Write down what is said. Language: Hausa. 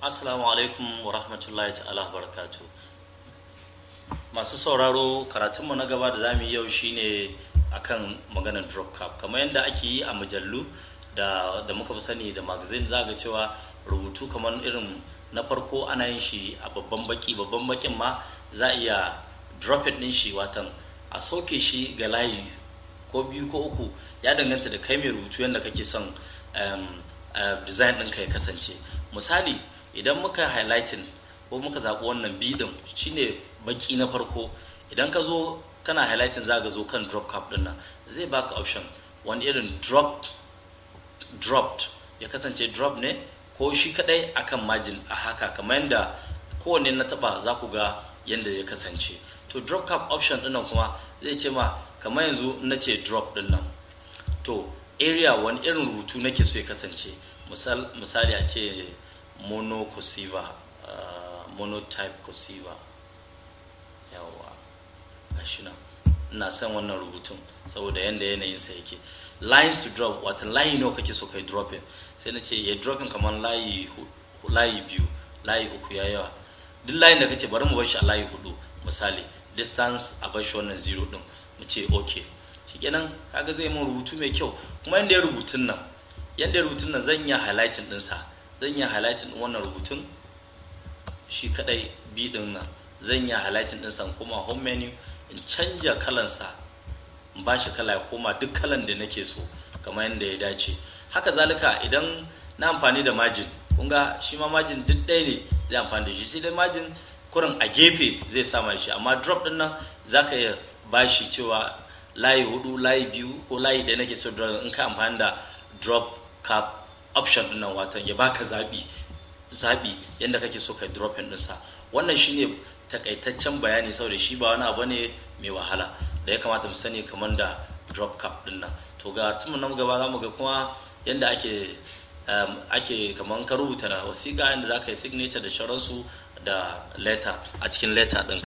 Assalamu alaikum wa rahmatullahi ta'ala wa barakatu. Masu sauraro, karatunmu na gaba da zamu yi yau shine akan maganar drop cap. Kamar yadda ake yi a mujallu da muka fi sani da magazine, za ga cewa rubutu kamar irin na farko ana yin shi a babban bakin ma za a iya drop it din shi, watan a sauke shi ga layi ko biyu ko uku, ya danganta da kai mai rubutu yadda kake son design ɗinka ya kasance. Misali, idan muka highlighting ko muka zaɓi wannan B ɗin shine baki na farko, idan ka zo kana highlighting za ka zo kan drop cap ɗin nan, zai baka option wani irin dropped ya kasance drop ne ko shi kadai akan margin a haka, kamar yadda kowanne na taba za ku ga yadda ya kasance. To drop cap option ɗin nan kuma zai ce ma kamar yanzu na ce drop ɗin nan, to area wani irin rubutu nake so ya kasance. Misali a ce monotype cursiva, yawa gashi nan ina son wannan rubutun saboda yanda yanayin sa yake. Lines to drop, wata layi nawa kake so kai dropping, sai na ce ya dropping kamar layi biyu, layi uku ya yawa. Duk layin da kace bari mu bar shi a layi 4 misali, distance a bar shi wannan 0 din, mu ce okay. Shikenan kaga zai mun rubutu mai kyau. Kuma yanda ya rubutun nan zan iya highlighting din sa, zan iya highlighting din wannan rubutun shi kadai B din nan, zan iya highlighting din sa kuma home menu in canja kalan sa, in bashi kala ya koma duk kalan da nake so kamar yanda ya dace. Haka zalika idan na amfani da margin, kun ga shi ma margin duk ɗaya ne zai amfani da shi, sai dai margin kurin a gefe zai sama shi, amma drop din nan zaka iya bashi cewa layi 4, layi 2 ko layi 1 nake so drop. In ka amfani da drop cap option din nan, watan ya baka zabi yanda kake so ka dropping din sa. Wannan shine takaitaccen bayani saboda shi ba wani abu ne mai wahala da ya kamata mu sani kamar da drop cap din nan. To ga tumun nan gaba zamu ga kuma yanda ake kamar ka rubuta wasiƙa, yanda zaka yi signature da sauransu da letter a cikin letter din.